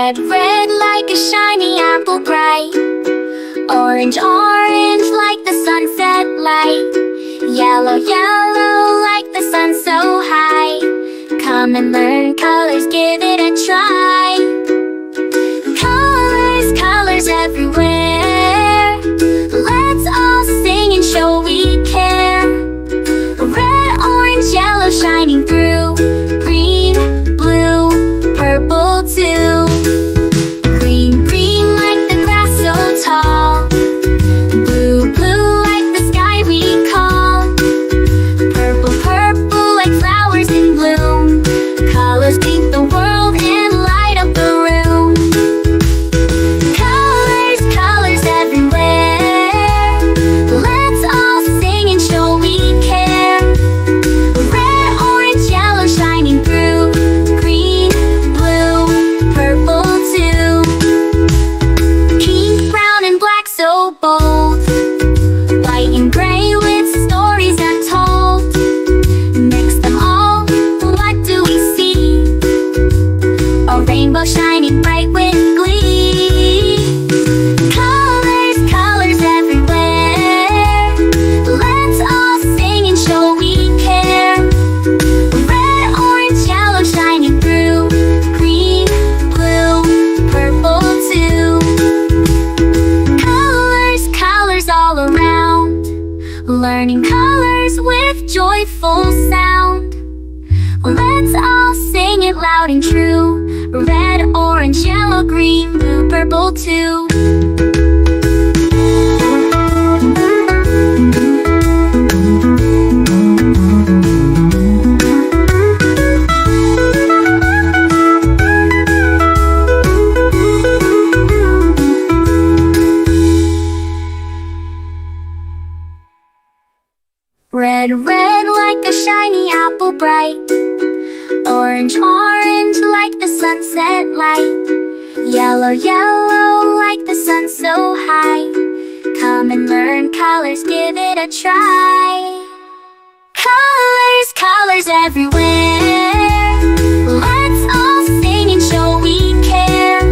Red, red like a shiny apple bright. Orange, orange like the sunset light. Yellow, yellow like the sun so high. Come and learn colors, give it a try. Colors, colors everywhere. Let's all sing and show we care. Red, orange, yellow shining through. Green, blue, purple too. Green, green like the grass so tall. Blue, blue like the sky we call. Purple, purple like flowers in bloom. Colors paint the world and light up the room. Colors, colors everywhere. Let's all sing and show we care. Red, orange, yellow shining through. Green, blue, purple too. Pink, brown and black so bold. White and gray with stories untold. Mix them all, what do we see? A rainbow shining bright with glee. Colors, colors everywhere. Let's all sing and show we care. Red, orange, yellow shining through. Green, blue, purple too. Colors, colors all around. Learning colors with joyful sound. Let's all sing it loud and true. Red, orange, yellow, green, blue, purple too. Red, red like a shiny apple bright. Orange, orange like the sunset light. Yellow, yellow like the sun so high. Come and learn colors, give it a try. Colors, colors everywhere. Let's all sing and show we care.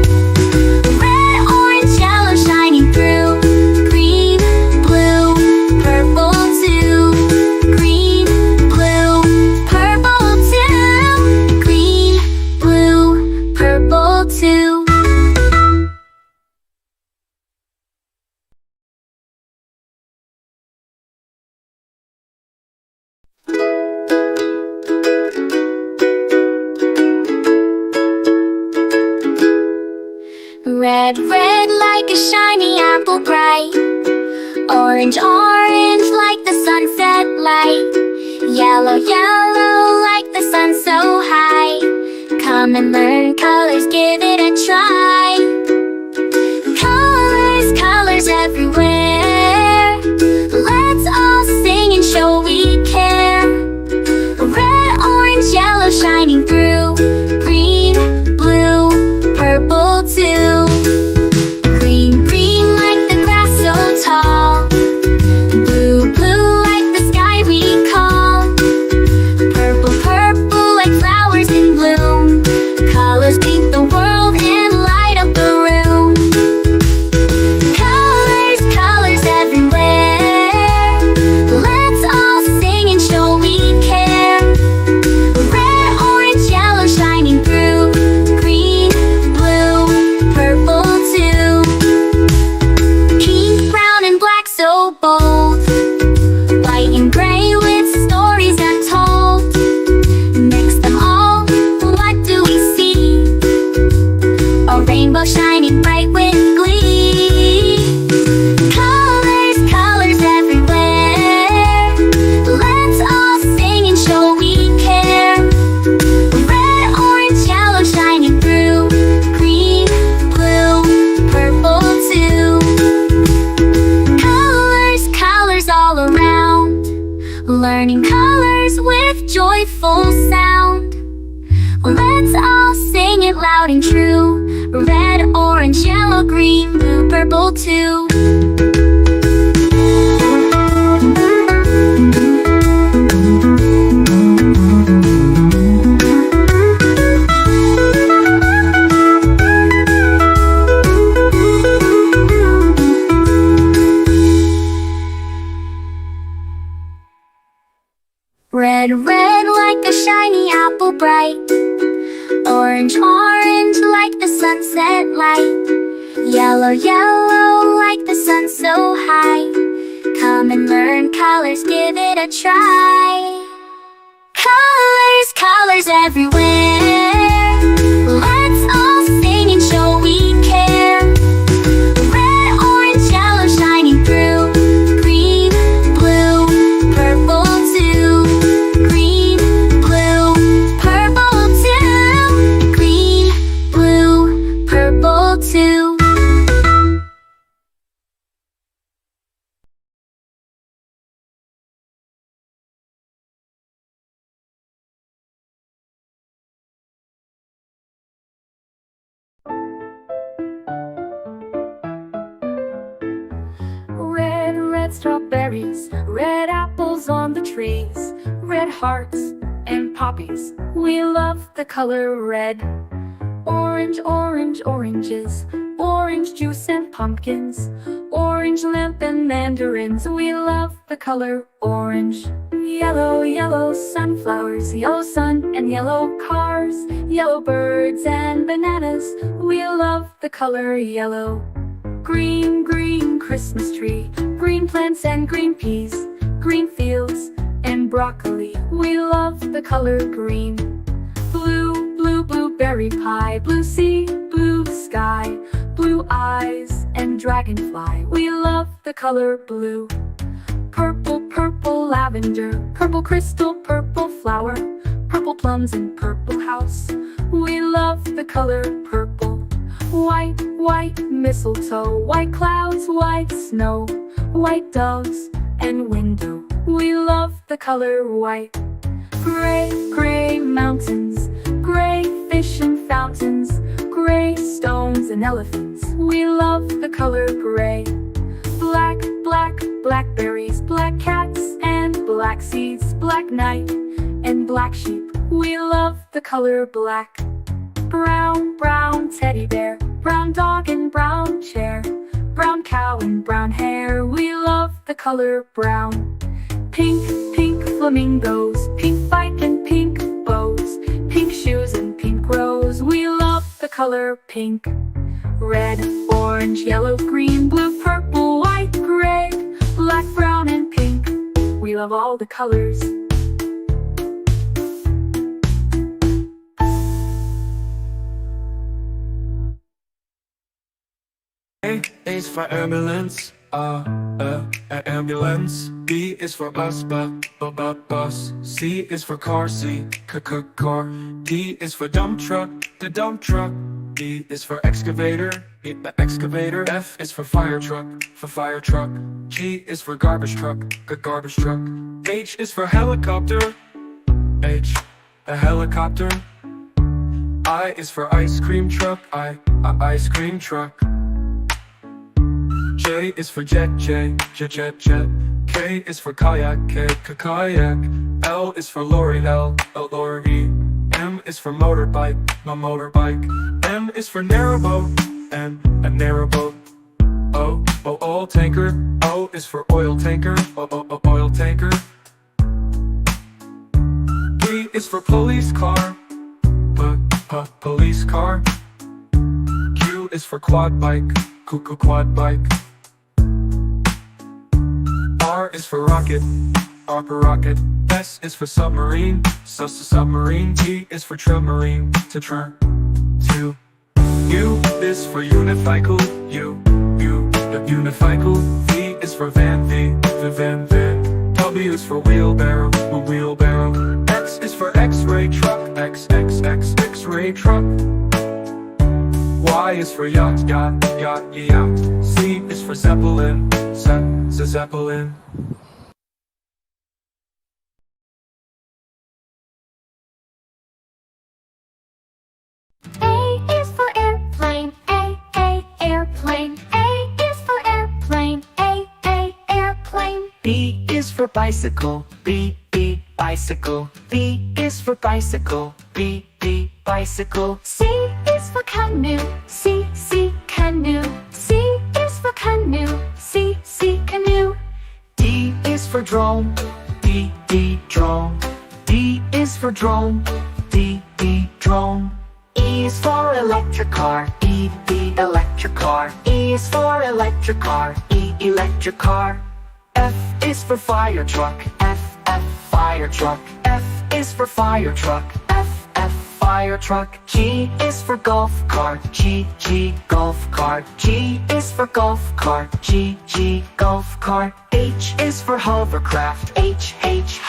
Red, orange, yellow shining through. Green, blue, purple too. Green, blue, purple too. Green, blue, purple too. Red, red like a shiny apple bright. Orange, orange like the sunset light. Yellow, yellow like the sun so high. Come and learn colors, give it a try. Colors, colors everywhere. Let's all sing and show we care. Red, orange, yellow shining through. Green, blue, purple too. Green, green like the grass so tall. Blue, blue like the sky we call. Purple, purple like flowers in bloom. Colors paint the world and light up the room. Colors, colors everywhere. Let's all sing and show we care. Red, orange, yellow shining through. Green, blue, purple too. Pink, brown and black so bold. White and gray with stories untold. Mix them all, what do we see? A rainbow shining bright with glee. Colors, colors everywhere. Let's all sing and show we care. Red, orange, yellow shining through. Green, blue, purple too. Colors, colors all around. Learning colors with joyful sound. Let's all sing it loud and true. Red, orange, yellow, green, blue, purple too. Red, red like a shiny apple bright. Orange, orange like the sunset light. Yellow, yellow like the sun so high. Come and learn colors, give it a try. Colors, colors everywhere. Let's all sing and show we care. Red, orange, yellow shining through. Green, blue, purple too. Green, blue, purple too. Green, blue, purple too. Red, red strawberries, red apples on the trees, red hearts and poppies. We love the color red. Orange, orange, oranges, orange juice and pumpkins, orange lamp and mandarins. We love the color orange. Yellow, yellow sunflowers, yellow sun and yellow cars, yellow birds and bananas. We love the color yellow. Green, green Christmas tree, green plants and green peas, green fields and broccoli. We love the color green. Blue, blue, blueberry pie, blue sea, blue sky, blue eyes and dragonfly. We love the color blue. Purple, purple lavender, purple crystal, purple flower, purple plums and purple house. We love the color purple. White, white mistletoe, white clouds, white snow, white doves and window. We love the color white. Gray, gray mountains, gray fish and fountains, gray stones and elephants. We love the color gray. Black, black blackberries, black cats and black seeds, black night and black sheep. We love the color black. Brown, brown teddy bear, brown dog and brown chair, brown cow and brown hair. We love the color brown. Pink, pink flamingos, pink bike and pink bows, pink shoes and pink rose. We love the color pink. Red, orange, yellow, green, blue, purple, white, gray, black, brown and pink. We love all the colors. A is for ambulance, ambulance. B is for bus, bus. C is for car, car. D is for dump truck, the dump truck. E is for excavator, the excavator. F is for fire truck, G is for garbage truck, garbage truck. H is for helicopter, a helicopter. I is for ice cream truck, ice cream truck. J is for jet, jet. K is for kayak, kayak. L is for lorry, lorry. M is for motorbike, motorbike. N is for narrowboat, a narrowboat. O, oil tanker. O is for oil tanker, oil tanker. P is for police car, police car. Q is for quad bike. R is for rocket, rocket. S is for submarine, submarine. T is for submarine, to. U is for unicycle, the unicycle. V is for van, the van. W is for wheelbarrow, wheelbarrow. X is for X-ray truck, X-ray truck. Y is for yacht, yacht. Z is for zeppelin, zeppelin. A is for airplane, airplane. A is for airplane, airplane. B is for bicycle, B, bicycle. B is for bicycle, B, bicycle. C is for canoe, C, canoe. C is for canoe, C, canoe. D is for drone, D, drone. is for drone, D, drone. E is for electric car, E, electric car. E is for electric car, E, electric car. F is for fire truck, F, fire truck. F is for fire truck, F, fire truck. G is for golf cart, G, golf cart. G is for golf cart, G, golf cart. H is for hovercraft, H,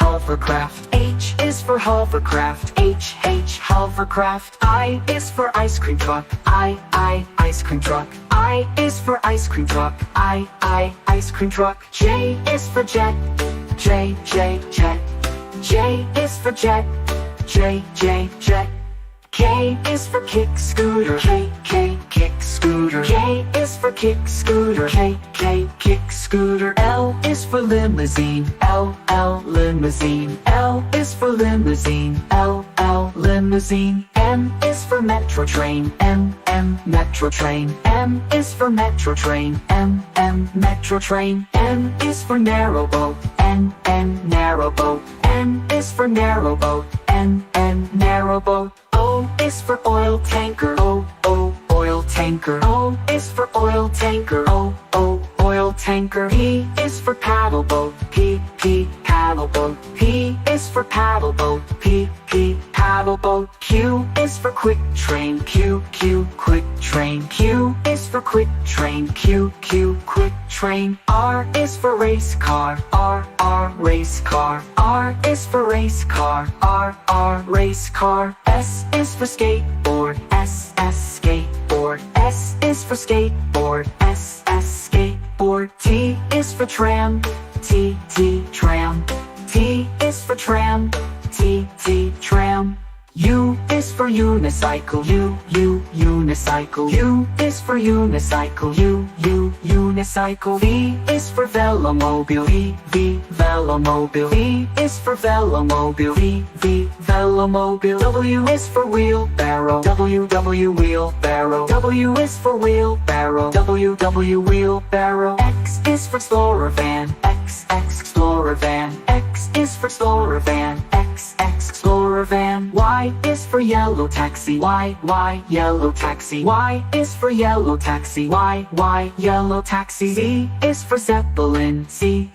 hovercraft. H is for hovercraft, H, hovercraft. I is for ice cream truck, I, ice cream truck. I is for ice cream truck, I, ice cream truck. J is for jet, J, jet. J is for jet, J, jet. K is for kick scooter, K, kick scooter. K is for kick scooter, K, kick scooter. L is for limousine, L, limousine. L is for limousine, L, limousine. M is for metro train, M, metro train. M is for metro train, M, metro train. N is for narrow boat, N, narrow boat. N is for narrow boat, N, narrow boat. O is for oil tanker, O, oil tanker. O is for oil tanker, O, oil tanker. P is for paddle boat, P, paddle boat. P is for paddle boat, P, paddle boat. Q is for quick train, Q, quick train. Q is for quick train, Q, quick train. R is for race car, R, race car. R is for race car, R, race car. S is for skateboard, S, skateboard. S is for skateboard, S, skateboard. T is for tram, T, tram. T is for tram, T, tram. U is for unicycle, U, unicycle. U is for unicycle, U, unicycle. V is for velomobile, V, velomobile. V is for velomobile, V, velomobile. W is for wheelbarrow, W, wheelbarrow. W is for wheelbarrow, W, wheelbarrow. X is for explorer van, X, explorer van. X is for explorer van, X, explorer van. Y is for yellow taxi, Y, yellow taxi. Y is for yellow taxi, Y, yellow taxi. Z is for zeppelin, Z,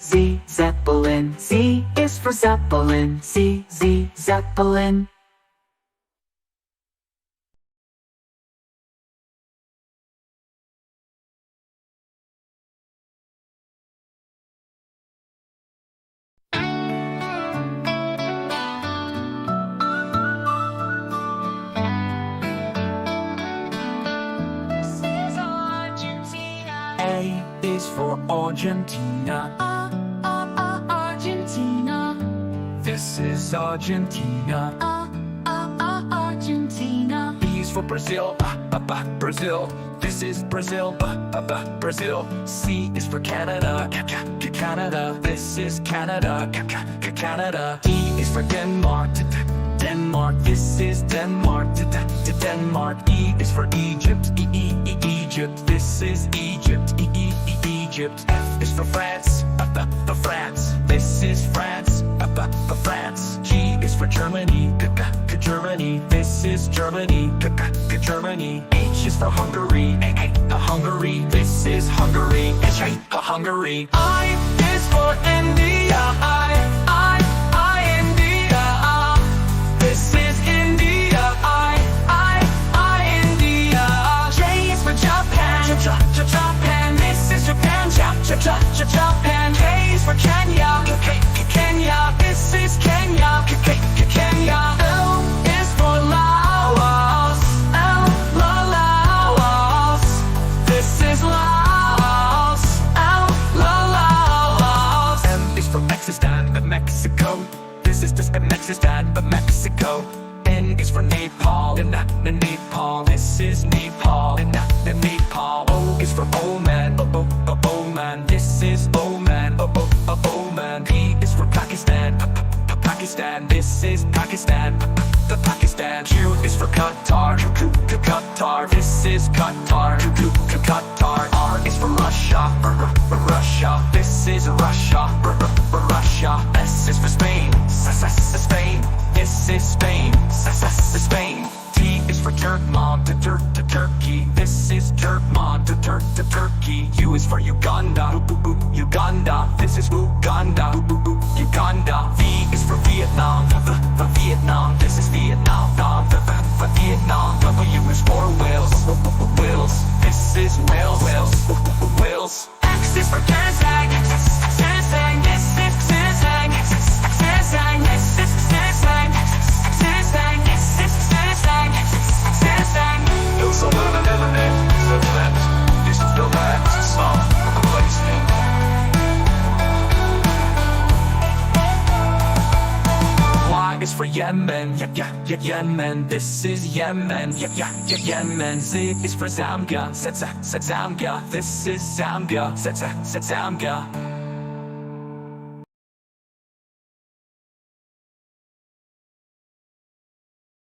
zeppelin. Z is for zeppelin, Z, zeppelin. A is for Argentina, Argentina, this is Argentina. Argentina. B is for Brazil, Brazil, this is Brazil, Brazil. C is for Canada, Canada, this is Canada, Canada. D is for Denmark, Denmark, this is Denmark, Denmark. E is for Egypt, Egypt, this is Egypt, Egypt. F is for France, France, this is France, France. G is for Germany, Germany, this is Germany, Germany. H is for Hungary, Hungary, this is Hungary, Hungary. I is for India, I, India, this is India, I, India. J is for Japan, Japan, this is Japan, Japan. K is for Kenya, Kenya, this is Kenya, Kenya. L is for Laos, Laos, this is Laos, Laos. M is for Pakistan, Mexico, this is just Pakistan, Mexico. N is for Nepal, Nepal, this is Nepal, Nepal. O is for Oman, Oman, this is Oman, Oman. P is for Pakistan, Pakistan, this is Pakistan, Pakistan. Q is for Qatar, Qatar, this is Qatar, Qatar. R is for Russia, Russia, this is Russia, Russia. S is for Spain, Spain, this is is for Yemen, Yemen. This is Yemen, Yemen. Z is for Zambia, Zambia. This is Zambia, Zambia.